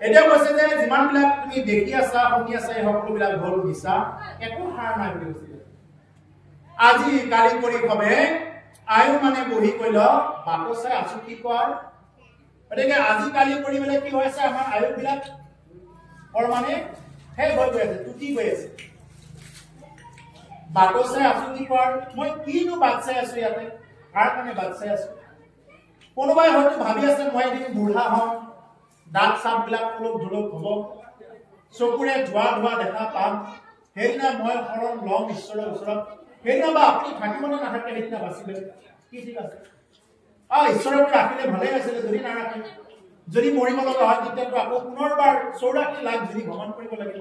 এতিয়া কৈছে যে যিমানবিলাক তুমি দেখি আছা শুনি আছা এই সকলোবিলাক ভুল মিছা একো সাৰ নাই বুলি কৈছে আজি কালি কৰি কবে আয়ু মানে বহি কইল বাটো চাই আছো কি কয় গতিকে আজি কালি কৰি মানে কি হৈছে আমাৰ আয়ুবিলাক মানে হে হৈ গৈ আছে টুটি গৈ আছে বাটো চাই আছো কি কয় মই কিনো বাট চাই আছো ইয়াতে কাৰ কাৰণে বাট চাই আছো কোনোবাই হয়তো ভাবি আছে মই এদিন বুঢ়া হম দাঁত চাপবিলাক অলপ ধুলক হ'ব চকুৰে ধোৱা ধোৱা দেখা পাম সেইদিনা মই শৰণ লম ঈশ্বৰৰ ওচৰত সেইদিনা বা আপুনি থাকিবনে নাথাকে সেইদিনা বাচিলে কি ঠিক আছে ঈশ্বৰক ৰাখিলে ভালে আছিলে যদি নাৰাখে যদি মৰিব লগা হয় তেতিয়াতো আকৌ পুনৰবাৰ 84 লাখ যদি ভ্ৰমণ কৰিব লাগিব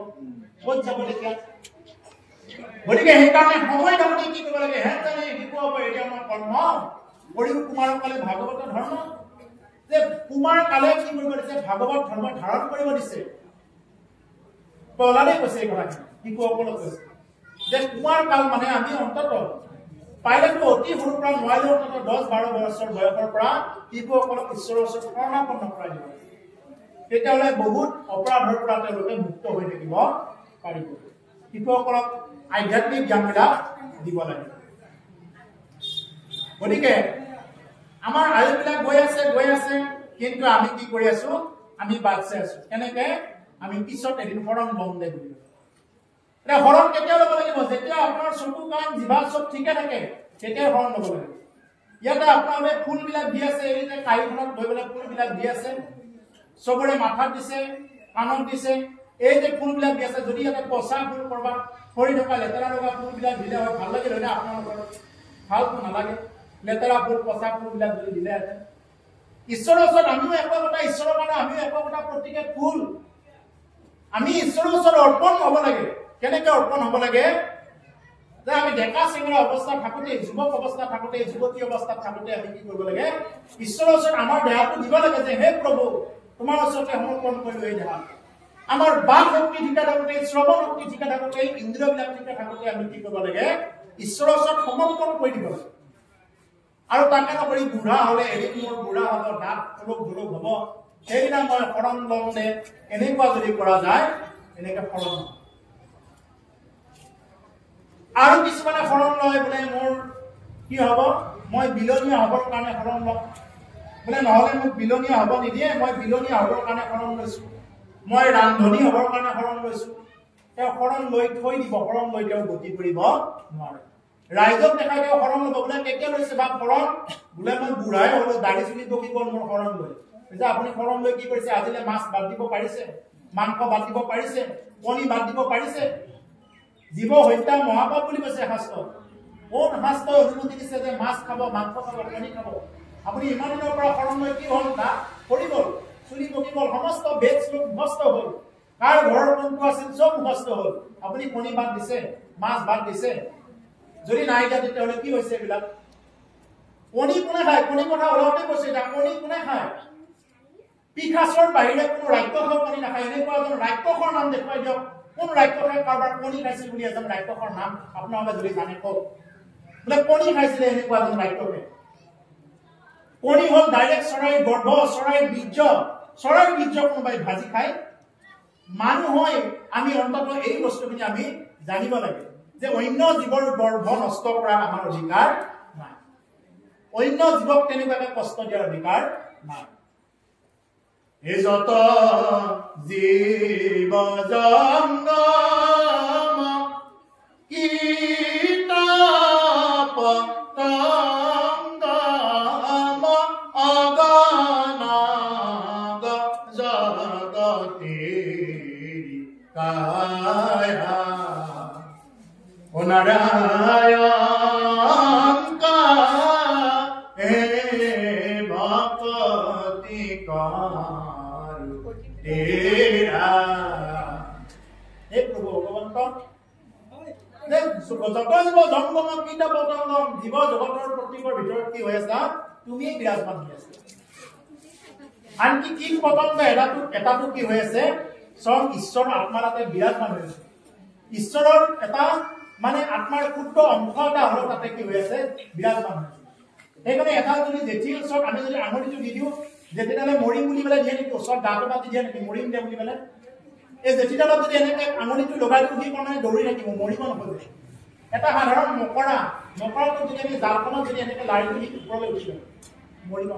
ক'ত যাব তেতিয়া গতিকে সেইকাৰণে সময় আপুনি কি কৰিব লাগে হে জানে শিকোৱা হ'ব এতিয়া আমাৰ কৰ্ম হৰিও কুমাৰৰ কালে ভাগৱত ধৰ্ম যে কুমাৰ কালে কি কৰিব দিছে ভাগৱত ধৰ্ম ধাৰণ কৰিব দিছে প্ৰহ্লাদে কৈছে এই কথা শিশুসকলক কৈছে যে কুমাৰ কাল মানে আমি অন্তত পাৰিলেতো অতি সৰুৰ পৰা নোৱাৰিলেও অন্তত 10-12 বছৰ বয়সৰ পৰা শিশুসকলক ঈশ্বৰৰ ওচৰত শৰণাপন্ন কৰাই দিব তেতিয়াহ'লে বহুত অপৰাধৰ পৰা তেওঁলোকে মুক্ত হৈ থাকিব পাৰিব শিশুসকলক আধ্যাত্মিক জ্ঞানবিলাক দিব লাগে গতিকে আমাৰ আয়ুবিলাক গৈ আছে কিন্তু আমি কি কৰি আছো আমি বাট চাই আছো কেনেকে আমি পিছত এদিন শৰণ লম দে বুলি এটা শৰণ কেতিয়া ল'ব লাগিব যেতিয়া আপোনাৰ চকু কাণ জিভা চব ঠিকে থাকে তেতিয়া শৰণ ল'ব লাগিব ইয়াতে আপোনালোকে ফুলবিলাক দি আছে এই যে কাইখনত লৈ পেলাই ফুলবিলাক দি আছে চবৰে মাথাত দিছে কাণত দিছে এই যে ফুলবিলাক দি আছে যদি ইয়াতে পচা ফুল কৰবা সৰি থকা লেতেৰা লগা ফুলবিলাক দিলে হয় ভাল লাগে হয় না আপোনালোকৰ ভালতো নালাগে লেতেৰা ফুল পচা ফুলবিলাক যদি দিলে আছে ঈশ্বৰৰ ওচৰত আমিও একতা ঈশ্বৰৰ কাৰণে আমিও একতা প্ৰতিকে ফুল আমি ঈশ্বৰৰ ওচৰত অৰ্পণ হ'ব লাগে কেনেকে অৰ্পণ হ'ব লাগে যে আমি ডেকা চেঙৰা অৱস্থা থাকোতে যুৱক অৱস্থা থাকোতে যুৱতী অৱস্থা থাকোতে আমি কি কৰিব লাগে ঈশ্বৰৰ ওচৰত আমাৰ দেহাটো দিব লাগে যে হে প্ৰভু তোমাৰ ওচৰতে সমৰ্পণ কৰিলো এই দেহা আমাৰ বাক শক্তি ঠিকা থাকোতে শ্ৰৱণ শক্তি ঠিকা থাকোতে ইন্দ্ৰিয়বিলাক ঠিকা থাকোতে আমি কি কৰিব লাগে ঈশ্বৰৰ ওচৰত সমৰ্পণ কৰি দিব লাগে আৰু তাকে নকৰি বুঢ়া হলে এদিন মোৰ বুঢ়া হ'ব দাঁত অলপ ধুলক হ'ব সেইদিনা মই শৰণ লম দে এনেকুৱা যদি কৰা যায় এনেকে শৰণ আৰু কিছুমানে শৰণ লয় বোলে মোৰ কি হ'ব মই বিলনীয়া হ'বৰ কাৰণে শৰণ লম বোলে নহ'লে মোক বিলনীয়া হ'ব নিদিয়ে মই বিলনীয়া হ'বৰ কাৰণে শৰণ লৈছো মই ৰান্ধনী হ'বৰ কাৰণে শৰণ লৈছো তেওঁ শৰণ লৈ থৈ দিব শৰণ লৈ তেওঁ গতি কৰিব নোৱাৰে ৰাইজক দেখাই তেওঁ শৰণ ল'ব বোলে কেতিয়া লৈছে বা শৰণ বোলে মই বুঢ়াই হ'লো দাঢ়ি চুলি পকি গ'ল মোৰ শৰণ লৈ যে আপুনি শৰণ লৈ কি কৰিছে আজিলে মাছ বাদ দিব পাৰিছে মাংস বাদ দিব পাৰিছে কণী বাদ দিব পাৰিছে জীৱ হত্যা মহাপাপ বুলি কৈছে শাস্ত্ৰত কোন শাস্ত্ৰই অনুমতি দিছে যে মাছ খাব মাংস খাব কণী খাব আপুনি ইমান দিনৰ পৰা শৰণ লৈ কি হ'ল না পৰি গ'ল চুলি পকি গ'ল সমস্ত বেদ শ্লোক নষ্ট হ'ল কাৰ ঘৰৰ কোনটো আছিল চব নষ্ট হ'ল আপুনি কণী বাদ দিছে মাছ বাদ দিছে যদি নাই দিয়া তেতিয়াহ'লে কি হৈছে এইবিলাক কণী কোনে খায় কণী কথা ওলাওঁতে কৈছে যে কণী কোনে খায় পিখাচৰ বাহিৰে কোনো ৰাক্ষসৰ কণী নাখায় এনেকুৱা এজন ৰাক্ষসৰ নাম দেখুৱাই দিয়ক কোন ৰাক্ষসে কাৰোবাৰ কণী খাইছিল বুলি এজন ৰাক্ষসৰ নাম আপোনালোকে যদি জানে কওক বোলে কণী খাইছিলে এনেকুৱা এজন ৰাক্ষসে কণী হ'ল ডাইৰেক্ট চৰাইৰ গৰ্ভ চৰাইৰ বীৰ্য কোনোবাই ভাজি খায় মানুহ হয় আমি অন্তত এই বস্তুখিনি আমি জানিব লাগে যে অন্য জীৱৰ গৰ্ভ নষ্ট কৰাৰ আমাৰ অধিকাৰ নাই অন্য জীৱক তেনেকুৱাকে কষ্ট দিয়াৰ অধিকাৰ নাই এই যত জীৱ জংগম কীট পতংগম অগণগ জগতে কায়া O Narayan ka he bhakti karu tera he Prabhu Bhagavan দেখ যত জংগম কীট পতংগম জীৱ জগতৰ প্ৰতিকৰ ভিতৰত কি হৈ আছে তুমি বিৰাজমান হৈ আছে আনকি কীট পতংগ এটাটো কি হৈ আছে স্বয়ং ঈশ্বৰৰ আত্মাৰাতে বিৰাজমান হৈ আছে ঈশ্বৰৰ এটা মানে আত্মাৰ ক্ষুদ্ৰ অংশ এটা হলো তাতে কি হৈ আছে বিৰাজমান হৈ আছে সেইকাৰণে এটা যদি জেঠিৰ ওচৰত আমি যদি আঙুলিটো দি দিওঁ জেঠিডালে মৰিম বুলি পেলাই দিয়ে নেকি ওচৰত গাটো পাতি দিয়ে নেকি মৰিম দে বুলি পেলাই এই জেঠিডালত যদি এনেকে আঙুলিটো লগাই দিওঁ সি মানে দৌৰি থাকিব মৰিব নোখোজে এটা সাধাৰণ মকৰাটো যদি আমি জালখনত যদি এনেকে লাৰি দি ওপৰলৈ উঠিব মৰিব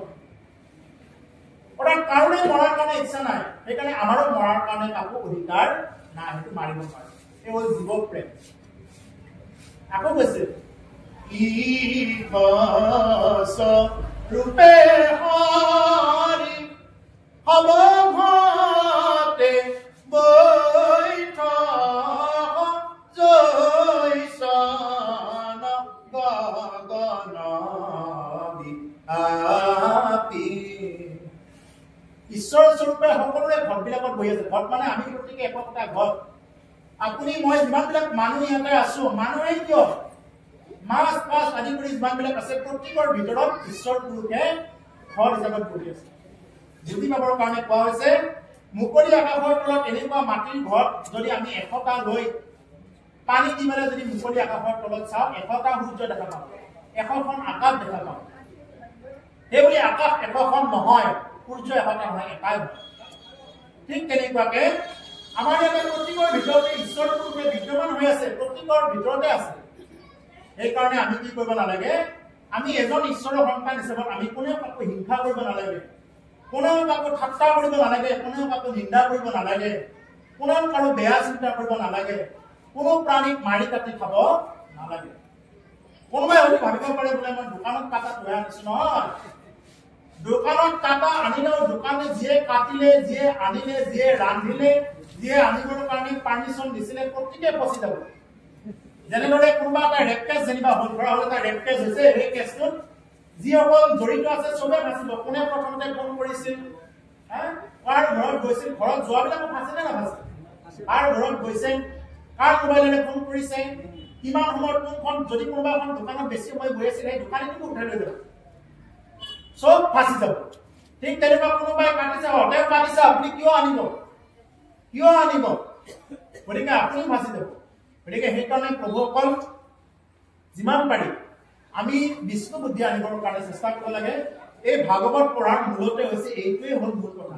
অৰ্থাৎ কাৰোৰে মৰাৰ কাৰণে ইচ্ছা নাই সেইকাৰণে আমাৰো মৰাৰ কাৰণে কাকো অধিকাৰ নাই সেইটো মাৰিব পাৰে এই হ'ল জীৱ প্ৰেম আকৌ কৈছে ৰূপে হৰি হব ঘতে বৈঠ জৈসন গগন আপি ঈশ্বৰ স্বৰূপে সকলোৰে ঘৰবিলাকত বহি আছে ঘৰ মানে আমি প্ৰত্যেকে একোটা ঘৰ আপুনি মই যিমানবিলাক মানুহ ইয়াতে আছো মানুহে কিয় মাছ পাছ আদি কৰি যিমানবিলাক আছে প্ৰত্যেকৰ ভিতৰত ঈশ্বৰ পুৰুষে ঘৰ হিচাপত বহি আছে বুজি পাবৰ কাৰণে কোৱা হৈছে মুকলি আকাশৰ তলত এনেকুৱা মাটিৰ ঘৰ যদি আমি 100টা লৈ পানী দি মেলে যদি মুকলি আকাশৰ তলত চাওঁ 100টা সূৰ্য দেখা পাওঁ 100খন আকাশ দেখা পাওঁ সেইবুলি আকাশ 100খন নহয় সূৰ্য 100টা নহয় এটাই হয় ঠিক তেনেকুৱাকে আমাৰ ইয়াতে প্ৰত্যেকৰ ভিতৰতে ঈশ্বৰ পুৰুষে বিদ্যমান হৈ আছে প্ৰত্যেকৰ ভিতৰতে আছে সেইকাৰণে আমি কি কৰিব নালাগে আমি এজন ঈশ্বৰৰ সন্তান হিচাপত আমি কোনেও কাকো হিংসা কৰিব নালাগে কোনেও কাকো ঠাট্টা কৰিব নালাগে কোনেও কাকো নিন্দা কৰিব নালাগে কোনেও কাৰো বেয়া চিন্তা কৰিব নালাগে কোনো প্ৰাণীক মাৰি কাটি খাব নালাগে কোনোবাই হয়তো ভাবিব পাৰে বোলে মই দোকানত কাটা লৈ আনিছো নহয় দোকানত কাটা আনিলেও দোকানে যিয়ে কাটিলে যিয়ে আনিলে যিয়ে ৰান্ধিলে যিয়ে আনিবৰ কাৰণে পাৰ্মিশ্যন দিছিলে প্ৰত্যেকে ফচি যাব যেনেদৰে কোনোবা এটা ৰেপ কেছ যেনিবা হ'ল ধৰা হ'ল এটা ৰেপ কেছ হৈছে সেই কেছটোত যিসকল জড়িত আছে চবে ফাঁচিব কোনে প্ৰথমতে ফোন কৰিছিল কাৰ ঘৰত গৈছিল ঘৰত যোৱাবিলাকো ফাঁচিলে নাফাঁচে কাৰ ঘৰত গৈছে কাৰ মোবাইলেৰে ফোন কৰিছে কিমান সময়ত কোনখন যদি কোনোবা এখন দোকানত বেছি সময় বহি আছিল সেই দোকানীটোকো উঠাই লৈ যাব চব ফাঁচি যাব ঠিক তেনেকুৱা কোনোবাই কাটিছে হোটেল কাটিছে আপুনি কিয় আনিব গতিকে আপুনি ফাঁচি যাব গতিকে সেইকাৰণে প্ৰভুসকল যিমান পাৰি আমি বিষ্ণু বুদ্ধি আনিবৰ কাৰণে চেষ্টা কৰিব লাগে এই ভাগৱত পঢ়াৰ মূলতে হৈছে এইটোৱেই হ'ল মূল কথা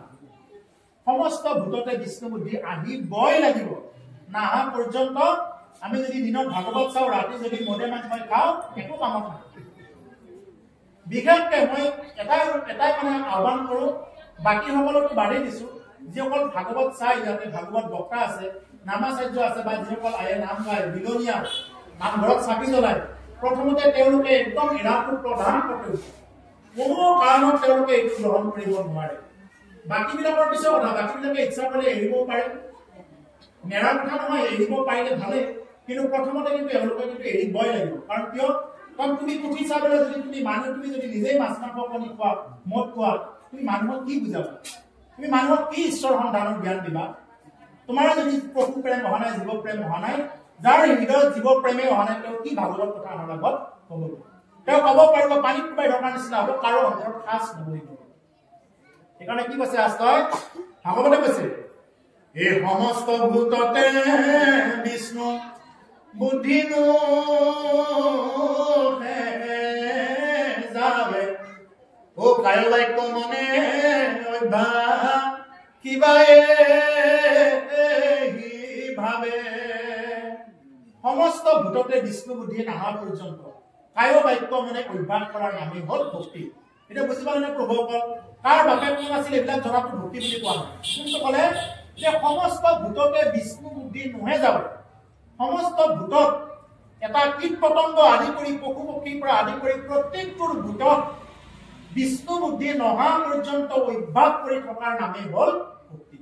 সমস্ত ভূততে বিষ্ণু বুদ্ধি আহিবই লাগিব নাহা পৰ্যন্ত আমি যদি দিনত ভাগৱত চাওঁ ৰাতি যদি মদে মাছ মই খাওঁ একো কামত নহয় বিশেষকে মই এটাই মানে আহ্বান কৰোঁ বাকী সকলকো বাঢ়ি দিছো যিসকল ভাগৱত চাই ইয়াতে ভাগৱত বক্তা আছে নামাচাৰ্য আছে বা যিসকল আহে নাম গায় বিলনীয়া নামঘৰত চাকি জ্বলায় প্ৰথমতে তেওঁলোকে একদম এৰাটো প্ৰধান কৰ্তব্য কোনো কাৰণত তেওঁলোকে এইটো গ্ৰহণ কৰিব নোৱাৰে বাকীবিলাকৰ পিছৰ কথা বাকীবিলাকে ইচ্ছা কৰিলে এৰিবও পাৰে নেৰা কথা নহয় এৰিব পাৰিলে ভালে কিন্তু প্ৰথমতে কিন্তু এওঁলোকে কিন্তু এৰিবই লাগিব কাৰণ কিয় কাৰণ তুমি পুঠি চাবলৈ যদি তুমি যদি নিজেই মাছ মাংস কণী খোৱা মদ খোৱা তুমি মানুহক কি বুজাবা তুমি মানুহক কি ঈশ্বৰ সন্ধানৰ জ্ঞান দিবা তোমাৰ যদি প্ৰভু প্ৰেম অহা নাই জীৱ প্ৰেম অহা নাই যাৰ হৃদয়ত জীৱ প্ৰেমে অহা নাই তেওঁ কি ভাগৱত কথা আমাৰ আগত ক'ব তেওঁ ক'ব পাৰিব পানীত কোবাই ঢকাৰ নিচিনা হ'ব কাৰো অন্তৰত ঠাঁচ নবহিব সেইকাৰণে কি কৈছে আস্তয় ভাগৱতে কৈছে এই সমস্ত ভূততে বিষ্ণু বুদ্ধি যাবে ও কায় বাক্য মনে অভ্যাস কিবাই ভাবে সমস্ত ভূততে বিষ্ণু বুদ্ধি নাহা পৰ্যন্ত কায় বাক্য মনে অভ্যাস কৰাৰ নামেই হ'ল ভক্তি এতিয়া বুজি পালে নে প্ৰভুসকল কাৰ বাপে কোন আছিল এইবিলাক জনাটো ভক্তি বুলি কোৱা হয় কিন্তু ক'লে যে সমস্ত ভূততে বিষ্ণু বুদ্ধি নোহে যাব সমস্ত ভূতত এটা কীট পতংগ আদি কৰি পশু পক্ষীৰ পৰা আদি কৰি প্ৰত্যেকটোৰ ভূতত বিষ্ণু বুদ্ধি নহা পৰ্যন্ত অভ্যাস কৰি থকাৰ নামেই হ'ল ভক্তি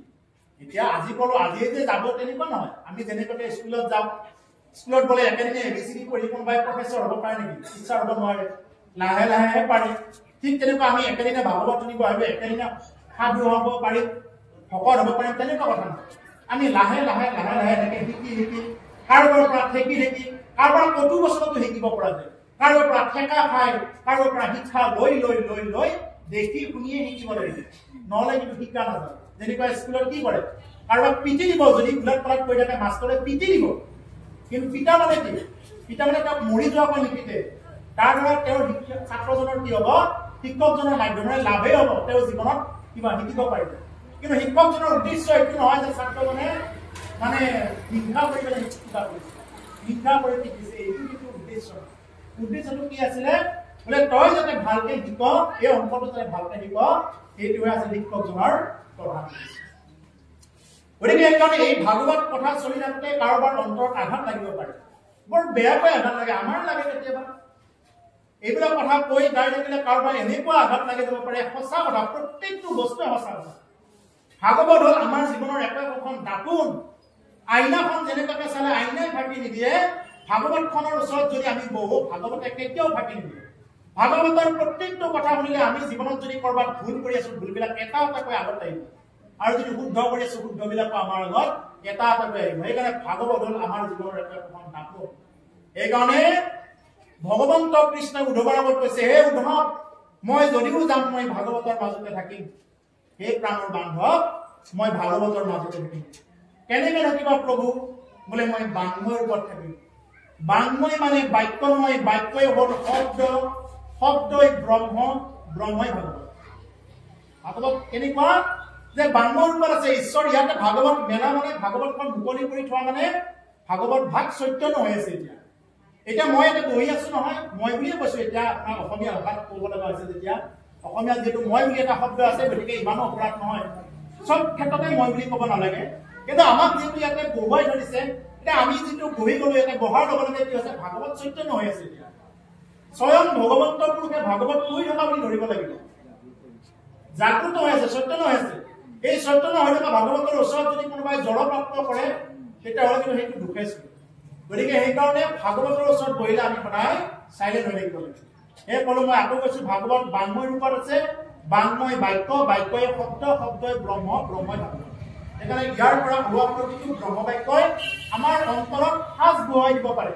এতিয়া আজি কলো আজিয়ে যে যাব তেনেকুৱা নহয় আমি যেনেকৈ স্কুলত যাওঁ স্কুলত গ'লে একেদিনে ABCD পঢ়ি কোনোবাই প্ৰফেচৰ হ'ব পাৰে নেকি টিচাৰ হ'ব নোৱাৰে লাহে লাহে পাৰি ঠিক তেনেকুৱা আমি একেদিনে ভাগৱত শুনিব আহিব একেদিনে সাধু হ'ব পাৰিম ভকত হ'ব পাৰিম তেনেকুৱা কথা নহয় আমি লাহে লাহে এনেকৈ শিকি কাৰোবাৰ পৰা ঠেকি কাৰোবাৰ কটু বচনতো শিকিব পৰা যায় কাৰোবাৰ পৰা ঠেকা খাই কাৰোবাৰ পৰা শিক্ষা লৈ দেখি শুনিয়ে শিকিব লাগিব নহ'লে কিন্তু শিক্ষা নাযায় যেনেকুৱা স্কুলত কি কৰে কাৰোবাক পিটি দিব যদি উলট পালট কৰি থাকে মাষ্টৰে পিটি দিব কিন্তু পিতা মানে কি পিতা মানে তেওঁক মৰি যোৱাকৈ নিপিতে তাৰ দ্বাৰা তেওঁৰ ছাত্ৰজনৰ কি হ'ব শিক্ষকজনৰ মাধ্যমেৰে লাভেই হ'ব, তেওঁ জীৱনত কিবা শিকিব পাৰিব। কিন্তু শিক্ষকজনৰ উদ্দেশ্য এইটো নহয় যে ছাত্ৰজনে মানে হিংসা কৰি পেলাই কিবা কৰিছে, হিংসা কৰি শিকিছে, এইটো কিন্তু উদ্দেশ্য। উদ্দেশ্যটো কি আছিলে? বোলে তই যাতে ভালকে শিক, এই অংশটো যাতে ভালকে শিক, এইটোৱে আছিল শিক্ষকজনৰ প্ৰধান উদ্দেশ্য। গতিকে সেইকাৰণে এই ভাগৱত কথা চলি থাকোঁতে কাৰোবাৰ অন্তৰত আঘাত লাগিব পাৰে, বৰ বেয়াকৈ আঘাত লাগে, আমাৰ লাগে কেতিয়াবা। এইবিলাক কথা কৈ গাই থাকিলে কাৰোবাৰ এনেকুৱা আঘাত লাগি যাব পাৰে। সঁচা কথা, প্ৰত্যেকটো বস্তুৱে সঁচা কথা। ভাগৱত হ'ল আমাৰ জীৱনৰ একোখন দাপোন। আইনাখন যেনেকুৱাকে চালে আইনাই ফাঁকি নিদিয়ে, ভাগৱতখনৰ ওচৰত যদি আমি বহো, ভাগৱতে কেতিয়াও ফাঁকি নিদিয়ে। ভাগৱতৰ প্ৰত্যেকটো কথা শুনিলে আমি জীৱনত যদি কৰবাত ভুল কৰি আছো, ভুলবিলাক এটা এটাকৈ আগত আহিব, আৰু যদি শুদ্ধ কৰি আছো, শুদ্ধবিলাকো আমাৰ আগত এটা এটাকৈ আহিব। সেইকাৰণে ভাগৱত হ'ল আমাৰ জীৱনৰ একোখন দাপোন। সেইকাৰণে ভগৱন্ত কৃষ্ণই উদ্ধৱৰ আগত কৈছে, হে উদ্ধৱ, মই যদিও যাম মই ভাগৱতৰ মাজতে থাকিম। হে প্ৰাণৰ বান্ধৱ, মই ভাগৱতৰ মাজতে থাকিম। কেনেকে থাকিবা প্ৰভু? বোলে মই বাংময়ৰ ওপৰত থাকিম। বাংময় মানে বাক্যময়, বাক্যই হ'ল শব্দ, শব্দই ব্ৰহ্ম, ব্ৰহ্মই ভাগৱত। ভাগৱত কেনেকুৱা যে বাংময়ৰ ওপৰত আছে ঈশ্বৰ। ইয়াতে ভাগৱত মেলা মানে ভাগৱতখন মুকলি কৰি থোৱা মানে ভাগৱত ভাগ চৈতন্য হৈ আছে। এতিয়া মই এটা বহি আছো নহয়, মই বুলিয়ে কৈছো। এতিয়া আপোনাক অসমীয়া ভাষাত ক'ব লগা হৈছে, যেতিয়া অসমীয়াত যিহেতু মই বুলি এটা শব্দ আছে, গতিকে ইমানো অপৰাধ নহয়, চব ক্ষেত্ৰতে মই বুলি ক'ব নালাগে। কিন্তু আমাক যিহেতু ইয়াতে বহুৱাই ধৰিছে, এতিয়া আমি যিটো বহি গলো, ইয়াতে বহাৰ লগে লগে কি হৈছে? ভাগৱত চৈতন্য হৈ আছে। এতিয়া স্বয়ং ভগৱন্ত পুৰুষে ভাগৱত পঢ়ি থকা বুলি ধৰিব লাগিব। জাগ্ৰত হৈ আছে, চৈতন্য হৈ আছে। এই চৈতন্য হৈ থকা ভাগৱতৰ ওচৰত যদি কোনোবাই জড়প্ৰাপ্ত কৰে, তেতিয়াহ'লে কিন্তু সেইটো দুখেছে। গতিকে সেইকাৰণে ভাগৱতৰ ওচৰত বহিলে আমি সদায় চাইলেণ্ট হৈ থাকিব লাগিব। এই কলো মই আকৌ কৈছো, ভাগৱত বাংময় ৰূপত আছে। বাংময় বাক্য, বাক্যই শব্দ, শব্দই ব্ৰহ্ম, ব্ৰহ্মই ভাগৱত। সেইকাৰণে ইয়াৰ পৰা হোৱা প্ৰতিটো ব্ৰহ্ম বাক্যই আমাৰ অন্তৰত সাজ বহুৱাই দিব পাৰে।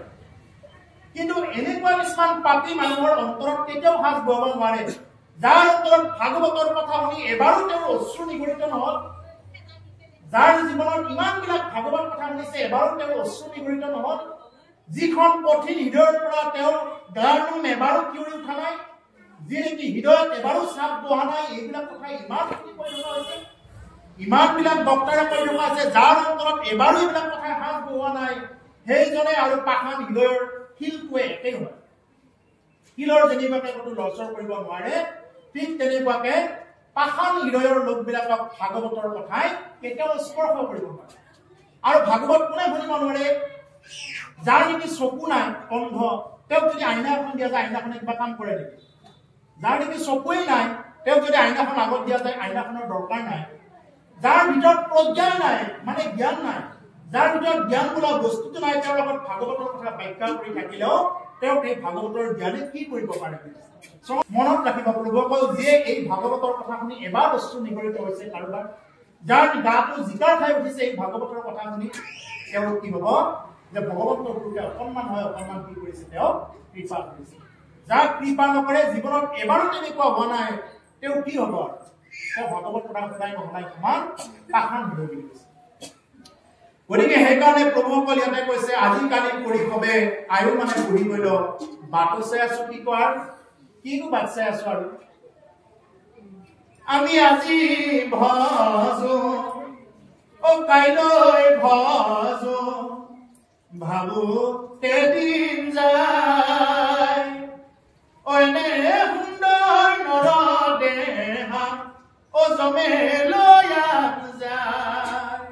কিন্তু এনেকুৱা কিছুমান পাপী মানুহৰ অন্তৰত কেতিয়াও সাজ বহুৱাব নোৱাৰে, যাৰ অন্তৰত ভাগৱতৰ কথা শুনি এবাৰো তেওঁৰ অশ্ৰু নিগৰিত নহল, যাৰ জীৱনত ইমানবিলাক ভাগৱত কথা শুনিছে, এবাৰো তেওঁৰ অশ্ৰু নিগৰিত নহল, যিখন কঠিন হৃদয়ৰ পৰা তেওঁৰ গাৰ নোম এবাৰো কিয়ৰি উঠা নাই, যি নেকি হৃদয়ত এবাৰো চাপ বহা নাই, এইবিলাক কথা ইমানখিনি কৈ থকা হৈছে, ইমানবিলাক বক্তাৰে কৈ থকা আছে, যাৰ অন্তৰত এবাৰো এইবিলাক কথা সাজ বহোৱা নাই, সেইজনে আৰু পাষাণ হৃদয়ৰ শিলটোৱে একেই হয়। শিলৰ যেনেকুৱাকে কোনো লৰচৰ কৰিব নোৱাৰে, ঠিক তেনেকুৱাকে পাষাণ হৃদয়ৰ লোকবিলাকক ভাগৱতৰ কথাই কেতিয়াও স্পৰ্শ কৰিব নোৱাৰে। আৰু ভাগৱত কোনে শুনিব নোৱাৰে? যাৰ নেকি চকু নাই, অন্ধ, তেওঁক যদি আইনা এখন দিয়া যায়, আইনাখনে কিবা কাম কৰে নেকি? যাৰ নেকি চকুৱেই নাই, তেওঁক যদি আইনাখন আগত দিয়া যায়, আইনাখনৰ দৰকাৰ নাই। যাৰ ভিতৰত প্ৰজ্ঞাই নাই, মানে জ্ঞান নাই, যাৰ ভিতৰত জ্ঞান বোলা বস্তুটো নাই, তেওঁৰ লগত ভাগৱতৰ কথা ব্যাখ্যা কৰি থাকিলেও তেওঁক এই ভাগৱতৰ জ্ঞানে কি কৰিব পাৰে? মনত ৰাখিব প্ৰভুসকল, যিয়ে এই ভাগৱতৰ কথা শুনি এবাৰ বস্তু নিগৰিত হৈছে কাৰোবাৰ, যাৰ গাটো জিকাৰ খাই উঠিছে এই ভাগৱতৰ কথা শুনি, তেওঁৰ কি হব? যে ভগৱন্তৰ পুৰুষে অকণমান হয়, অকণমান কি কৰিছে? তেওঁ কৃপা কৰিছে। যাক কৃপা নকৰে, জীৱনত এবাৰো তেনেকুৱা হোৱা নাই, তেওঁ কি হব? তেওঁ ভাগৱত কথা সদায় নহলাই সমান পাষাণ হৃদয় বুলি কৈছে। গতিকে সেইকাৰণে প্ৰভুসকল ইয়াতে কৈছে, আজিকালি কৰি কবে আয়ু মানে বহি গৈ লওক, বাটো চাই আছো, কি কোৱাৰ কিনো বাট চাই আছো? আৰু আমি আজি ভজো, অ কাইলৈ ভজো, ভাবো তেদিন যায়, অনে সুন্দৰ নৰ দেহা, অ জমে লৈ যায়।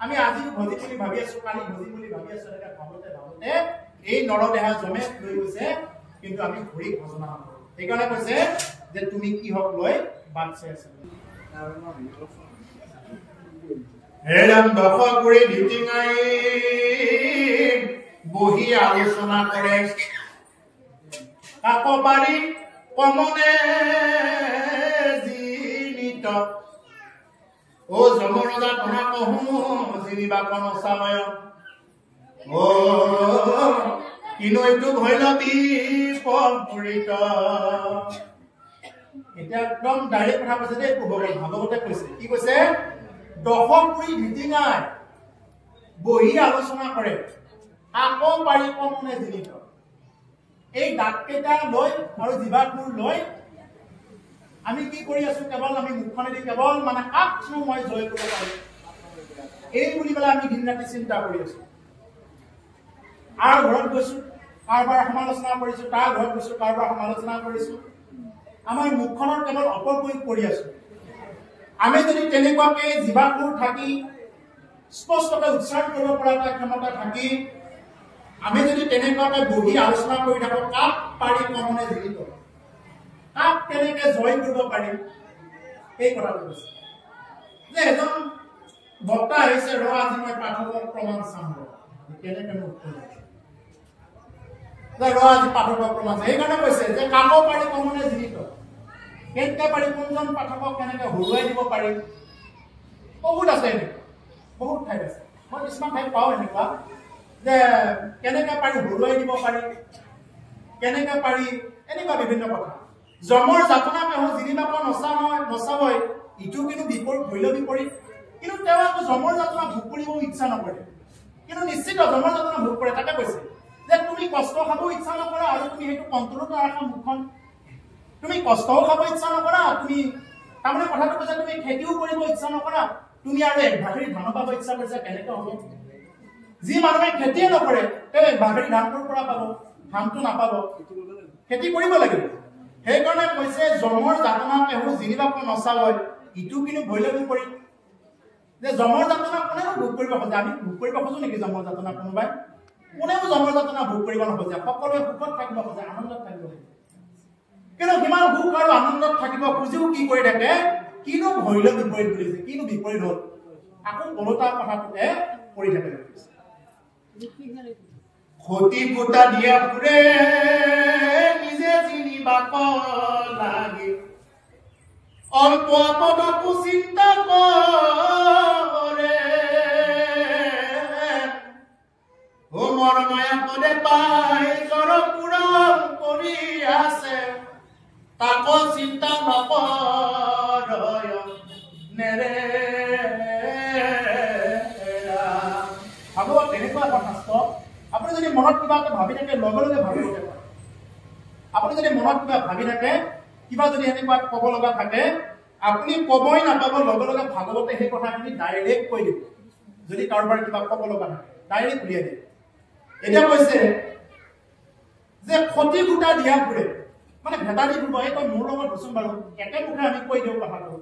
আমি আজি ভজিম বুলি ভাবি আছো, কালি ভজিম বুলি ভাবি আছো, এনেকে ভাবোতে ভাবোতে এই নৰদেহা জমে লৈ গৈছে, কিন্তু আমি ঘূৰি ভজনা নকৰো। সেইকাৰণে কৈছে যে তুমি কি হক লৈ বাট চাই আছা। হেৰাম দশ কৰি ঢিটিঙাই বহি আলোচনা কৰে, কাক পাৰি কমনে জীনিত, ও যমৰজা ধৰা কহো জিনিবা কনচাময়, ও কিনো এইটো ভৈল বিপৰীত। এতিয়া একদম ডাইৰেক্ট কথা কৈছে দেই প্ৰভুসকল, ভাগৱতে কৈছে, কি কৈছে? দশপুৰী ঢিটিঙাই বহি আলোচনা কৰে, আকৌ পাৰি কমনে জিনিত। এই দাঁতকেইটা লৈ আৰু জিভাটোৰ লৈ আমি কি কৰি আছো কেৱল আমি মুখখনেদি কেৱল মানে কাকনো মই জয় কৰিব পাৰো এই বুলি পেলাই আমি দিন ৰাতি চিন্তা কৰি আছো আৰু ঘৰত গৈছো কাৰোবাৰ সমালোচনা কৰিছো তাৰ ঘৰত গৈছো কাৰোবাৰ সমালোচনা কৰিছো আমাৰ মুখখনৰ কেৱল অপপ্ৰয়োগ কৰি আছো আমি যদি তেনেকুৱাকে জিভাটোৰ থাকি স্পষ্টকৈ উচ্চাৰণ কৰিব পৰা ক্ষমতা থাকি আমি যদি তেনেকুৱাকে বহি আলোচনা কৰি থাকো কাক পাৰি কমনে জীৱিত কাক কেনেকে জয় কৰিব পাৰিম এই কথাটো কৈছে যে এজন বক্তা আহিছে ৰ আজি মই পাঠকৰ প্ৰমাণ চাম কেনেকে উত্তৰ ৰ আজি পাঠকৰ প্ৰমাণ সেইকাৰণে কৈছে যে কাক পাৰি কমনে জীৱিত কেনেকে পাৰি কোনজন পাঠকক কেনেকে হৰুৱাই দিব পাৰিম বহুত আছে এনেকুৱা বহুত ঠাইত আছে মই কিছুমান ঠাইত পাওঁ এনেকুৱা যে কেনেকে পাৰি হৰুৱাই দিব পাৰি কেনেকে পাৰি এনেকুৱা বিভিন্ন কথা জমৰ যাতনা পেহু জিনিবাপ নচাবই ইটো কিন্তু বিপৰীত ধৈল বিপৰীত কিন্তু তেওঁ আকৌ জমৰ যাতনা ভোগ কৰিব ইচ্ছা নকৰে কিন্তু নিশ্চিত জমৰ যাতনা ভোগ কৰে তাকে কৈছে যে তুমি কষ্ট খাব ইচ্ছা নকৰা আৰু তুমি সেইটো কণ্ট্ৰলত ৰাখা মুখখন তুমি কষ্টও খাব ইচ্ছা নকৰা তুমি তাৰমানে কথাটো কৈছে তুমি খেতিও কৰিব ইচ্ছা নকৰা তুমি আৰু এক ভাগৰি ধান পাব ইচ্ছা কৰিছা কেনেকৈ হ'ব যি মানুহে খেতিয়ে নকৰে তেওঁ এক ভাগৰি ধানটোৰ পৰা পাব ধানটো নাপাব খেতি কৰিব লাগিব সেইকাৰণে কৈছে জমৰ যাতনা পেহু জিনিবাপ নচাবই ইটো কিন্তু ভৈল বিপৰীত যে জমৰ যাতনা কোনেও ভোগ কৰিব খোজে আমি ভোগ কৰিব খোজো নেকি জমৰ যাতনা কোনোবাই কোনেও জমৰ যাতনা ভোগ কৰিব নোখোজে সকলোৱে সুখত থাকিব খোজে আনন্দত থাকিব খোজে কিন্তু কিমান সুখ আৰু আনন্দত থাকিব খুজিও কি কৰি থাকে কিনো ভৈল বিপৰীত বুলিছে কিনো বিপৰীত হ'ল আকৌ ওলোটা কথাটোতে পৰি থাকে ক্ষতি ফুটা দিয়া ফুৰে নিজে চিনিবাপ লাগে অল্প আপদকো চিন্তা কৰে ও মৰময়া পদে পাই জৰ পূৰণ কৰি আছে তাকো চিন্তা নকৰয় নেৰে ভাগৱত তেনেকুৱা কথাস্থ আপুনি যদি মনত কিবা ভাবি থাকে লগে লগে ভাবিব পাৰে আপুনি যদি মনত কিবা ভাবি থাকে কিবা যদি এনেকুৱা ক'ব লগা থাকে আপুনি ক'বই নাপাব লগে লগে ভাগৱতে সেই কথাখিনি ডাইৰেক্ট কৈ দিব যদি কাৰোবাৰ কিবা ক'ব লগা থাকে ডাইৰেক্ট উলিয়াই দিয়ে এতিয়া কৈছে যে ক্ষতি ফুটা দিয়া ফুৰে মানে ভেটা দি ফুৰিব এই তই মোৰ লগত বচোন বাৰু একে মুখে আমি কৈ দিওঁ কথাটো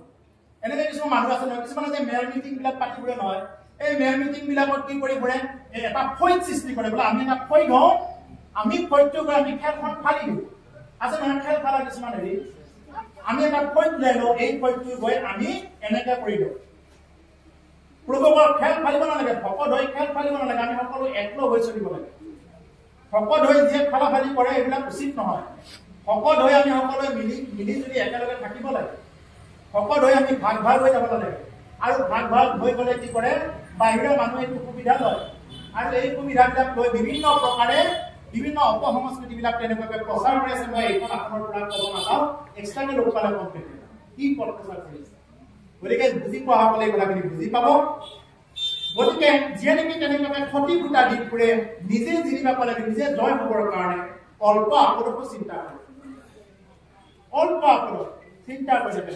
এনেকে কিছুমান মানুহ আছে নহয় কিছুমানে যে মেয়ৰ মিটিং বিলাক পাতি ফুৰে নহয় এই মেয়ৰ মিটিং বিলাকত কি কৰি ফুৰে এটা ফৈত সৃষ্টি কৰে বোলে আমি এটা ফৈ দিওঁ আমি ফৈটো গৈ আমি খেলখন ফালি দিওঁ আছে নহয় খেল খেলা কিছুমান হেৰি আমি এটা ফৈত উলিয়াই লওঁ এই ফৈটো গৈ আমি এনেকে কৰি দিওঁ প্ৰভুকৰ খেল ফালিব নালাগে ভকত হৈ খেল ফালিব নালাগে আমি সকলো একলগ হৈ চলিব লাগে ভকত হৈ যিয়ে খেলা ফালি কৰে এইবিলাক উচিত নহয় ভকত হৈ আমি সকলোৱে মিলি যদি একেলগে থাকিব লাগে ভকত হৈ আমি ভাগ ভাগ হৈ যাব লাগে আৰু ভাগ ভাগ হৈ গ'লে কি কৰে বাহিৰৰ মানুহে এইটো সুবিধা লয় আৰু এই সুবিধাবিলাক লৈ বিভিন্ন প্ৰকাৰে বিভিন্ন অপসংস্কৃতিবিলাক তেনেকুৱাকৈ প্ৰচাৰ কৰি আছে মই এইখন আসনৰ পৰা ক'ব নাযাওঁ এক্সট্ৰাকে লোক পালে কমপ্লিট কি প্ৰচাৰ কৰিছে গতিকে বুজি পোৱা সকলে এই কথাখিনি বুজি পাব গতিকে যিয়ে নেকি তেনেকুৱাকৈ ক্ষতি ফুটা দি ফুৰে নিজে জিনিবাপ লাগে নিজে জয় হ'বৰ কাৰণে অল্প আপদকো চিন্তা কৰে অল্প আপদ চিন্তা কৰি থাকে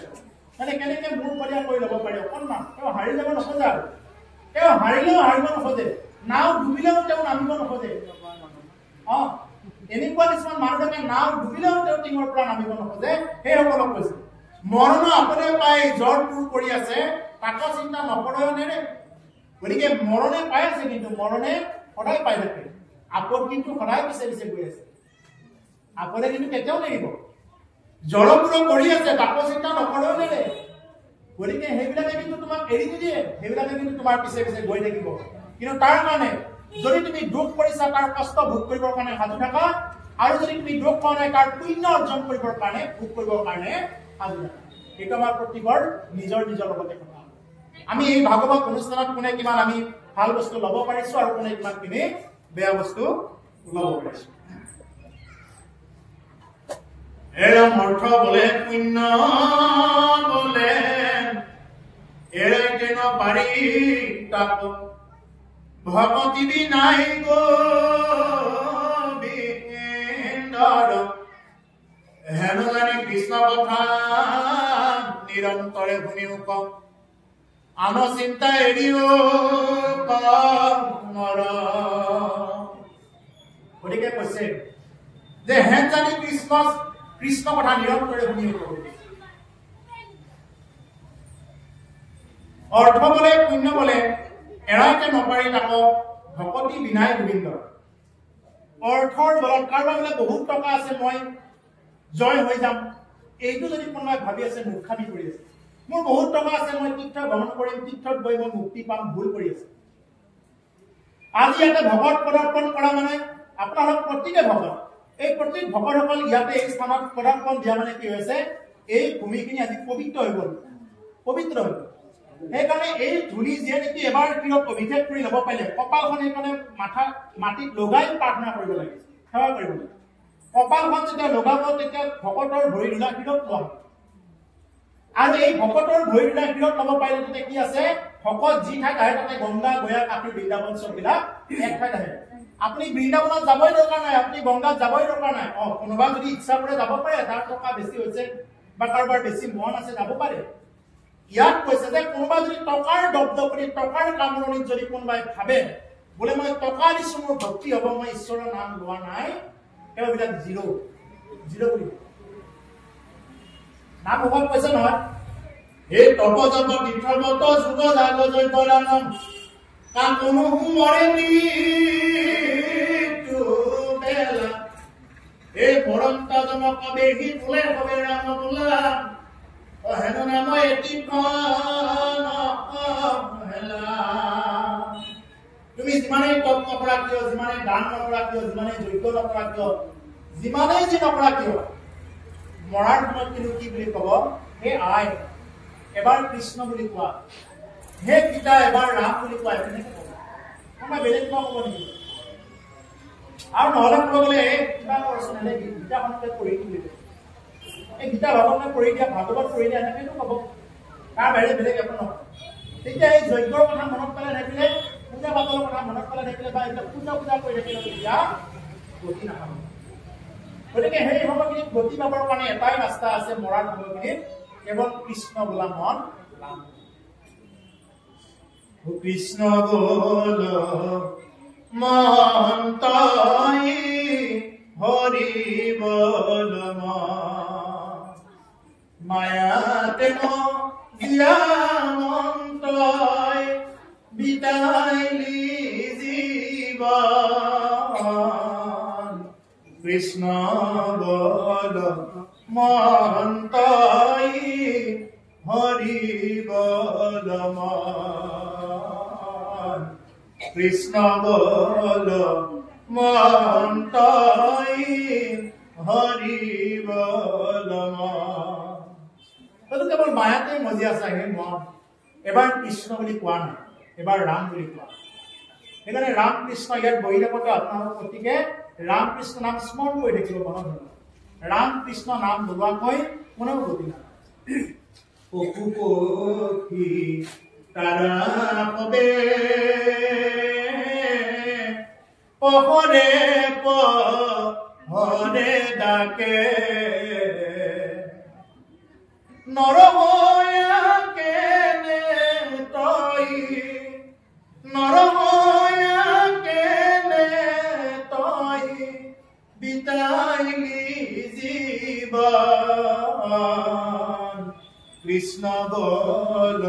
মানে কেনেকে মূৰ পৰীয়া কৰি ল'ব পাৰে অকণমান তেওঁ হাৰি যাব নোখোজে আৰু তেওঁ হাৰিলেও হাৰিব নোখোজে নাও ডুবিলেও তেওঁ নামিব নোখোজে এনেকুৱা কিছুমান মানুহ থাকে নাও ডুবিলেও তেওঁ টিঙৰ পৰা নামিব নোখোজে সেইসকলক কৈছে মৰণ আপদে পাই জ্বৰ দূৰ কৰি আছে তাকো চিন্তা নকৰেও নেৰে গতিকে মৰণে পাই আছে কিন্তু মৰণে সদায় পাই থাকে আপদ কিন্তু সদায় পিছে পিছে গৈ আছে আপদে কিন্তু কেতিয়াও নেৰিব জলপুৰ কৰি আছে তাকো চিন্তা নকৰেও নেৰে গতিকে সেইবিলাকে কিন্তু তোমাক এৰি নিদিয়ে সেইবিলাকে কিন্তু তোমাৰ পিছে পিছে গৈ থাকিব কিন্তু তাৰ কাৰণে যদি তুমি দুখ কৰিছা তাৰ কষ্ট ভোগ কৰিবৰ কাৰণে সাজু থাকা আৰু যদি তুমি দুখ কৰা নাই তাৰ পুণ্য অৰ্জন কৰিবৰ কাৰণে ভোগ কৰিবৰ কাৰণে সাজু থাকা এইটো আমাৰ প্ৰতিবাৰ নিজৰ লগতে কথা আমি এই ভাগৱত অনুষ্ঠানত কোনে কিমান আমি ভাল বস্তু ল'ব পাৰিছো আৰু কোনে কিমানখিনি বেয়া বস্তু ল'ব পাৰিছো এৰম অৰ্থ বোলে পুণ্য বোলে এৰাইতে নপাৰি তাক ভকতি বিনাই গোবিন্দৰ হেন জানি কৃষ্ণ কথা নিৰন্তৰে শুনিও কম আন চিন্তা এৰিও গতিকে কৈছে যে হেন জানি কৃষ্ণ কথা নিৰন্তৰে শুনিও কম অৰ্থ বলে পুণ্য বলে এৰাইতে নপাৰি তাক ভকতি বিনাই গোবিন্দ অৰ্থৰ বলত কাৰোবাৰ বোলে বহুত টকা আছে মই জয় হৈ যাম এইটো যদি কোনোবাই ভাবি আছে মুখামি কৰি আছে মোৰ বহুত টকা আছে মই তীৰ্থ ভ্ৰমণ কৰিম তীৰ্থত গৈ মই মুক্তি পাম ভুল কৰি আছে আজি ইয়াতে ভকত পদাৰ্পণ কৰা মানে আপোনালোক প্ৰত্যেকে ভকত এই প্ৰত্যেক ভকতসকল ইয়াতে এই স্থানত পদাৰ্পণ দিয়া মানে কি হৈছে এই ভূমিখিনি আজি পবিত্ৰ হৈ গ'ল পবিত্ৰ হৈ গ'ল সেইকাৰণে এই ধূলি যে নেকি এবাৰ কিয় অভিষেক কৰি ল'ব পাৰিলে কপালখন সেইকাৰণে মাটিত লগাই প্ৰাৰ্থনা কৰিব লাগে সেৱা কৰিব লাগে কপালখন যেতিয়া লগাব তেতিয়া ভকতৰ ভৰি ধূলা ক্ষীৰত লোৱা আৰু এই ভকতৰ ভৰি ধূলা ক্ষীৰত ল'ব পাৰিলে তেতিয়া কি আছে ভকত যি ঠাইত আহে তাতে গংগা গয়া কাশী বৃন্দাবন চববিলাক এক ঠাইত আহে আপুনি বৃন্দাবনত যাবই দৰকাৰ নাই আপুনি গংগাত যাবই দৰকাৰ নাই কোনোবা যদি ইচ্ছা কৰে যাব পাৰে তাৰ টকা বেছি হৈছে বা কাৰোবাৰ বেছি মন আছে যাব পাৰে ইয়াত কৈছে যে কোনোবা যদি টকাৰ দপদপনি টকাৰ কামৰণিত যদি কোনোবাই ভাবে বোলে মই টকা দিছো মোৰ ভক্তি হ'ব মই ঈশ্বৰৰ নাম লোৱা নাই এইবিলাক জিৰ' বুলি নাম ভগৱান কৈছে নহয় হে তপ জপ তীৰ্থবত যুগ জাগ জৈত দানম কাকনো মৰে মৃত্যু বেলা হে পৰন্ত জনক বেহি ফুলে হবে ৰাম বোলা হেন নাম এটি তুমি যিমানেই তপ নকৰা কিয় যিমানেই দান নকৰা কিয় যিমানেই যজ্ঞ নকৰা কিয় যিমানেই যি নকৰা কিয় মৰাৰ সময়ত কিন্তু কি বুলি কব হে আই এবাৰ কৃষ্ণ বুলি কোৱা হে পিতা এবাৰ ৰাম বুলি কোৱা তেনেকে কব কোনোবাই বেলেগ কিবা কব নেকি আৰু নহলে কব গ'লে কিবা ৰচনালে গীতাখনকে পঢ়ি দিলে এই গীতা ভাগৱত পঢ়ি দিয়া ভাগৱত পঢ়ি দিয়া এনেকেতো কব তাৰ বাহিৰে বেলেগ একো নহয় তেতিয়া এই যজ্ঞৰ কথা মনত পেলাই থাকিলে পূজা পাতলৰ কথা মনত পেলাই থাকিলে বা এইবিলাক পূজা কৰি থাকিলে তেতিয়া গতি নাপাব গতিকে সেই সময়খিনিত গতি পাবৰ কাৰণে এটাই ৰাস্তা আছে মৰাৰ সময়খিনিত কেৱল কৃষ্ণ বোলা মন কৃষ্ণ বল মন তই হৰি বল মায়াতে মন্ত্ৰই বিতাইলি জীৱন কৃষ্ণ বল মন তই হৰি বল কৃষ্ণ বল মন তই হৰি বল কেৱল মায়াতে মজি আছে সেই মন এবাৰ কৃষ্ণ বুলি কোৱা নাই এবাৰ ৰাম বুলি কোৱা সেইকাৰণে ৰাম কৃষ্ণ ইয়াত বহি থাকোঁতে আপোনালোক গতিকে ৰাম কৃষ্ণ নাম স্মৰণ কৰি থাকিব মনত ৰাম কৃষ্ণ নাম নোলোৱাকৈ কোনেও গতি নাই পশু পক্ষী তাৰা পদে পহৰে পহৰে ডাকে নৰহয়া কেনে তই নৰহয়া কেনে তই বিতাইলি জীৱন কৃষ্ণ বল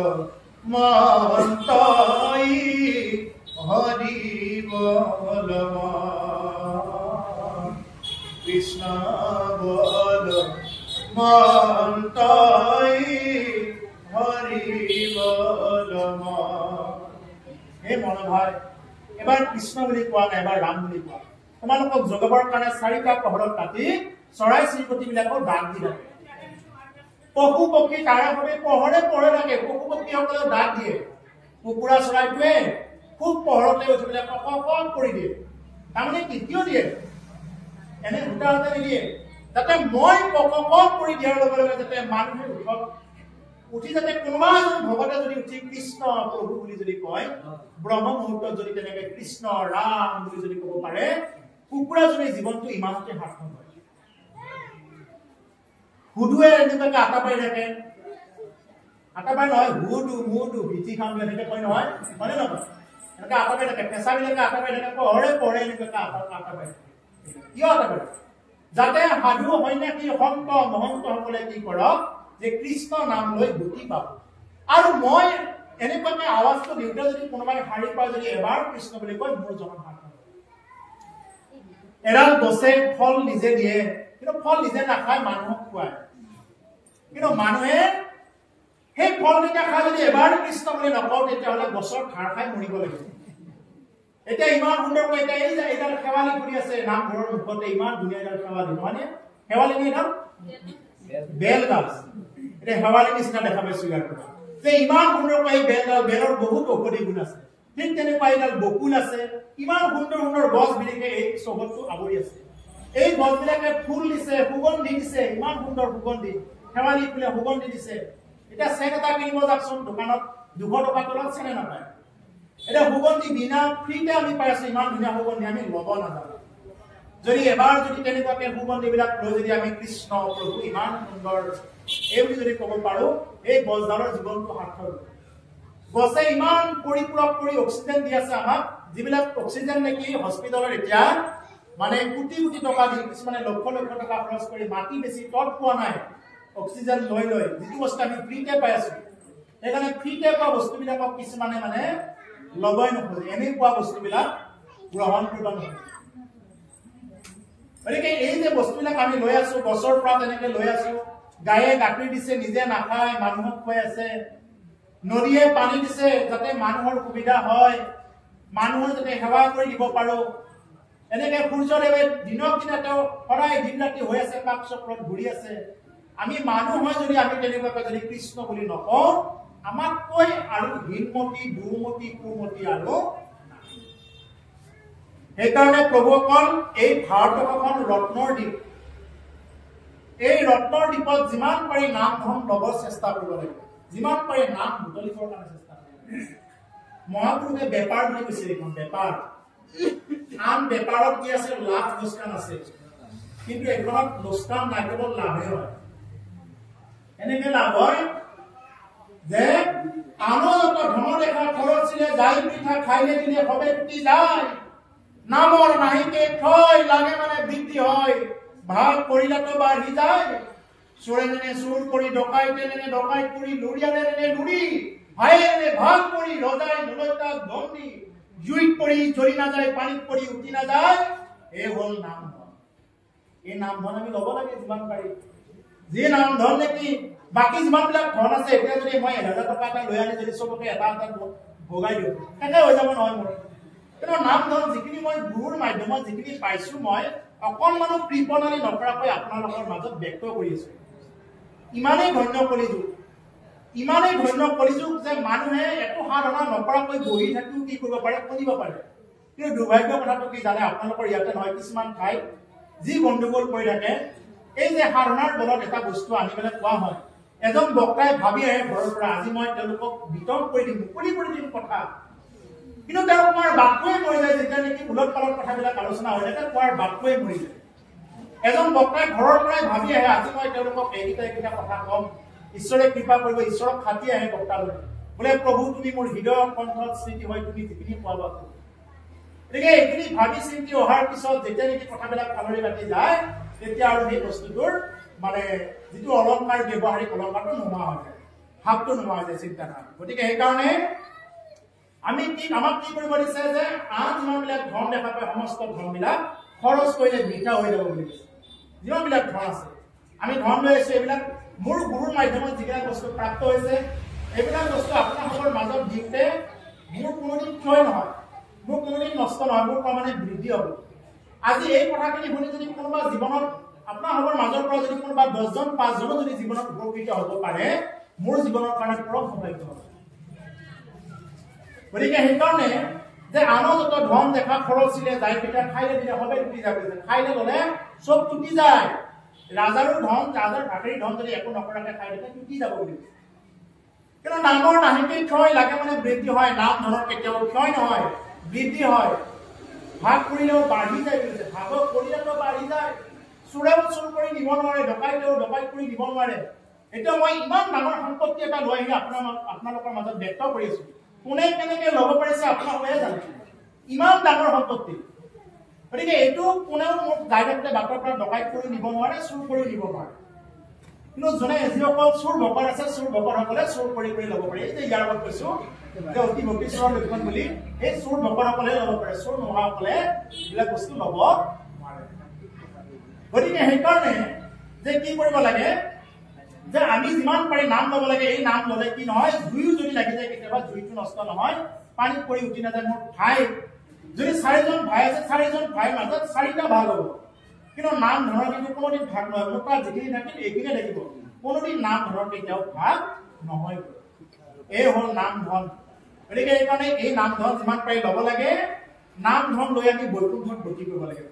মন তই হৰি বল কৃষ্ণ বল মন তই হৰি বল হে মনোভাই এবাৰ কৃষ্ণ বুলি কোৱা নাই এবাৰ ৰাম বুলি কোৱা তোমালোকক জগাবৰ কাৰণে 4টা পহৰত কাটি চৰাই চিৰিকটিবিলাকৰ দাগ দি থাকে পশু পক্ষী তাৰ বাবে পহৰে থাকে পশু পক্ষীসকলে দাগ দিয়ে কুকুৰা চৰাইটোৱে খুব পহৰতে উঠি পেলাই কক কৰি দিয়ে তাৰমানে কিয় দিয়ে এনে উঠাতে নিদিয়ে যাতে মই কক কৰি দিয়াৰ লগে লগে যাতে মানুহে উঠি যাতে কোনোবা এজন ভকতে যদি উঠি কৃষ্ণ প্ৰভু বুলি যদি কয় ব্ৰহ্ম মুহূৰ্তত যদি তেনেকে কৃষ্ণ ৰাম বুলি যদি ক'ব পাৰে কুকুৰাজনীৰ জীৱনটো ইমানতে সাৰ্থক হয় হুদুৱে এনেকুৱাকে আটা পাৰি থাকে আটা পাৰি নহয় হুদু মুদু ভিটি খাম এনেকে কয় নহয় হয়নে নহয় এনেকে আটা পাৰি থাকে পেছাবিলাকে আটা পাৰি থাকে পঢ়ে এনেকুৱাকে আটা পাৰি কিয় আটা পাৰি যাতে সাধু সন্যাসী সন্ত মহন্তসকলে কি কৰক যে কৃষ্ণ নাম লৈ গতি পাব আৰু মই এনেকুৱাকে আৱাজটো দিওঁতে যদি কোনোবাই শাৰী পায় যদি এবাৰ কৃষ্ণ বুলি কয় মোৰ জনম ভাল এডাল গছে ফল নিজে দিয়ে কিন্তু ফল নিজে নাখায় মানুহক খুৱায় কিন্তু মানুহে সেই ফলকেইটা খাই যদি এবাৰ কৃষ্ণ বুলি নকওঁ তেতিয়াহ'লে গছৰ খাৰ খাই মৰিব লাগিব এতিয়া ইমান সুন্দৰকৈ এতিয়া এই যে এডাল শেৱালি ফুলি আছে নামঘৰৰ মুখতে ইমান ধুনীয়া এডাল শেৱালি নহয়নে শেৱালি নে এডাল বেল গাছ এতিয়া শেৱালি নিচিনা দেখা পাইছো ইয়াৰ পৰা যে ইমান সুন্দৰকৈ এই বেলৰ বহুত ঔষধি গুণ আছে ঠিক তেনেকুৱা এডাল বকুল আছে ইমান সুন্দৰ সুন্দৰ গছ বিলাকে এই চৌহদটো আৱৰি আছে এই গছবিলাকে ফুল দিছে সুগন্ধি দিছে ইমান সুন্দৰ সুগন্ধি শেৱালি ফুলে সুগন্ধি দিছে এটা চেন এটা কিনিব যাকচোন দোকানত 200 টকা তলত চেনে নাপায় এটা সুগন্ধি বিনা ফ্ৰীতে আমি পাই আছো ইমান ধুনীয়া সুগন্ধি আমি ল'ব নাজানো যদি এবাৰ যদি তেনেকুৱাকে সুগন্ধিবিলাক লৈ যদি আমি কৃষ্ণ প্ৰভু ইমান সুন্দৰ এই বুলি যদি ক'ব পাৰো এই গছডালৰ জীৱনটো সাৰ্থক গছে ইমান পৰিপূৰক কৰি অক্সিজেন দি আছে আমাক যিবিলাক অক্সিজেন নেকি হস্পিটেলত এতিয়া মানে কোটি কোটি টকা দি কিছুমানে লক্ষ লক্ষ টকা খৰচ কৰি মাটি বেছি তত পোৱা নাই অক্সিজেন লৈ যিটো বস্তু আমি ফ্ৰীতে পাই আছো সেইকাৰণে ফ্ৰীতে পোৱা বস্তুবিলাকক কিছুমানে মানে ল'বই নোখোজে এনেকুৱা বস্তুবিলাক গ্ৰহণ কৰিব নোখোজে গতিকে এই যে বস্তুবিলাক আমি লৈ আছো গছৰ পৰা তেনেকে লৈ আছো গায়ে গাখীৰ দিছে নিজে নাখায় মানুহক খুৱাই আছে নদীয়ে পানী দিছে যাতে মানুহৰ সুবিধা হয় মানুহৰ যাতে সেৱা কৰি দিব পাৰো এনেকে সূৰ্যদেৱে দিনক দিনে তেওঁ সদায় দিন ৰাতি হৈ আছে পাক চক্ৰত ঘূৰি আছে আমি মানুহ হয় যদি আমি তেনেকুৱাকৈ যদি কৃষ্ণ বুলি নকওঁ আমাতকৈ আৰু হীনমতি দুৰ্মতি কুমতি আৰু সেইকাৰণে প্ৰভুসকল এই ভাৰতবৰ্ষখন ৰত্নৰ দ্বীপ এই ৰত্নৰ দ্বীপত যিমান পাৰি নাম ধন ল'ব চেষ্টা কৰিব লাগিব যিমান পাৰি নাম বুটলিবৰ কাৰণে চেষ্টা কৰিব মহাপুৰুষে বেপাৰ বুলি কৈছে এইখন বেপাৰ আন বেপাৰত কি আছে লাভ লোকচান আছে কিন্তু এইখনত লোকচান নাই কেৱল লাভে হয় এনেকে লাভ হয় যে আনন্দ ধন দেখা খৰচিলে যাই পিঠা খাইলে দিলে হবে টুটি যায় নামৰ নাহিকে থৈ লাগে মানে বৃদ্ধি হয় ভাগ কৰিলেতো বাঢ়ি যায় চোৰে নেনে চোৰ কৰি ডকাইতে নেনে ডকাইত কৰি লুৰিয়ালে নেনে লুৰি ভাইৰে ভাগ কৰি ৰজাই নলৈতা দণ্ডি জুইত পৰি জ্বলি নাযায় পানীত পৰি উঠি নাযায় এই হ'ল নাম ধন এই নাম ধন আমি ল'ব লাগে যিমান পাৰি যি নাম ধন নেকি বাকি যিমানবিলাক ধন আছে এতিয়া যদি মই 1000 টকা এটা লৈ আনি যদি চবকে এটা এটা ভগাই দিওঁ তাকে হৈ যাব নহয় মোৰ কিন্তু নাম ধন যিখিনি মই গুৰুৰ মাধ্যমত যিখিনি পাইছো মই অকণমানো কৃপণালী নকৰাকৈ আপোনালোকৰ মাজত ব্যক্ত কৰি আছো ইমানেই ধন্য কলিযুগ যে মানুহে একো সাধনা নকৰাকৈ বহি থাকিও কি কৰিব পাৰে শুনিব পাৰে কিন্তু দুৰ্ভাগ্য কথাটো কি জানে আপোনালোকৰ ইয়াতে নহয় কিছুমান ঠাই যি গণ্ডগোল কৰি থাকে এই যে সাধনাৰ বলত এটা বস্তু আনি পেলাই কোৱা হয় এজন বক্তাই ভাবি আহে ঘৰৰ পৰা আজি মই তেওঁলোকক বিতৰণ কৰি দিম মুকলি কৰি দিম কথা কিন্তু তেওঁলোকৰ বাটটোৱে মৰি যায় যেতিয়া নেকি উলট পালট কথাবিলাক আলোচনা হৈ থাকে কোৱাৰ বাটটোৱে মৰি যায় এজন বক্তাই ঘৰৰ পৰাই ভাবি আহে আজি মই তেওঁলোকক এইকেইটা কথা কম ঈশ্বৰে কৃপা কৰিব ঈশ্বৰক খাতি আহে বক্তালৈ বোলে প্ৰভু তুমি মোৰ হৃদয়ৰ কণ্ঠত স্মৃতি হয় তুমি যিখিনি পোৱা গতিকে এইখিনি ভাবি চিন্তি অহাৰ পিছত যেতিয়া নেকি কথাবিলাক কালৰি বাটি যায় তেতিয়া আৰু সেই বস্তুটোৰ মানে যিটো অলংকাৰ ব্যৱহাৰিক অলংকাৰটো নোহোৱা হৈ যায় ভাৱটো নোহোৱা হৈ যায় চিন্তাধাৰা গতিকে সেইকাৰণে আমাক কি কৰিব দিছে যে আন যিমানবিলাক ধন দেখা পায় সমস্ত ধনবিলাক খৰচ কৰিলে মিঠা হৈ যাব বুলি কৈছে যিমানবিলাক ধন আছে আমি ধন লৈ আছো এইবিলাক মোৰ গুৰুৰ মাধ্যমত যিবিলাক বস্তু প্ৰাপ্ত হৈছে এইবিলাক বস্তু আপোনালোকৰ মাজত দিওঁতে মোৰ কোনোদিন ক্ষয় নহয় মোৰ কোনোদিন নষ্ট নহয় মোৰ ক্ৰমান্বয়ে বৃদ্ধি হ'ব আজি এই কথাখিনি শুনি যদি কোনোবা জীৱনত আপোনালোকৰ মাজৰ পৰা যদি কোনোবা 10 জন 5 জনো যদি জীৱনত উপকৃত হ'ব পাৰে মোৰ জীৱনৰ কাৰণে পৰম সৌভাগ্য হ'ব গতিকে সেইকাৰণে যে আনন্দ ধন দেখা খৰচিলে যাই পিঠা খাইলে দিলে হবে টুটি যাব খাইলে ল'লে চব টুটি যায় ৰাজাৰো ধন ৰাজাৰ ভাগৰি ধন যদি একো নকৰাকে খাই দিলে টুটি যাব বুলি কিন্তু নামৰ নাহিকে ক্ষয় লাগে মানে বৃদ্ধি হয় নাম ধনৰ কেতিয়াও ক্ষয় নহয় বৃদ্ধি হয় ভাগ কৰিলেও বাঢ়ি যায় বুলি ভাগ কৰিলেতো বাঢ়ি যায় চোৰেও চুৰ কৰি নিব নোৱাৰে, ডকাইতেও ডকাইত কৰি নিব নোৱাৰে। এতিয়া মই ইমান ডাঙৰ সম্পত্তি এটা লৈ আহি আপোনালোকৰ মাজত ব্যক্ত কৰিছো। কোনে কেনেকে ল'ব পাৰিছে আপোনালোকে জানে। ইমান ডাঙৰ সম্পত্তি, গতিকে এইটো কোনেও মোক ডাইৰেক্টলি বাটৰ পৰা ডকাইত কৰি নিব নোৱাৰে, চুৰ কৰি নিব নোৱাৰে। কিন্তু যোনে যিসকল চুৰ ভকত আছে, চুৰ ভকতসকলে চুৰ কৰি ল'ব পাৰে। এই যে ইয়াৰ আগত কৈছো যে অতি ভক্তি চোৰৰ লক্ষণ বুলি, এই চুৰ ভকতসকলে ল'ব পাৰে, চুৰ নোহোৱাসকলে এইবিলাক বস্তু ল'ব নোৱাৰে। গতিকে সেইকাৰণে যে কি কৰিব লাগে, যে আমি যিমান পাৰি নাম ল'ব লাগে। এই নাম ল'লে কি নহয়, জুইও যদি লাগি যায় কেতিয়াবা জুইটো নষ্ট নহয়, পানীত পৰি উঠি নাযায়। মোৰ ভাই যদি 4জন ভাই আছে, 4জন ভাইৰ মাজত 4টা ভাগ হ'ব, কিন্তু নাম ধৰণৰ কিন্তু কোনোদিন ভাগ নহয়। মোৰ তাত যিখিনি থাকিল এইখিনিয়ে থাকিব, কোনোদিন নাম ধৰণৰ কেতিয়াও ভাগ নহয়। এই হ'ল নাম ধন। গতিকে এইকাৰণে এই নাম ধন যিমান পাৰি ল'ব লাগে। নাম ধন লৈ আমি বৈকুণ্ঠত গতি কৰিব লাগে।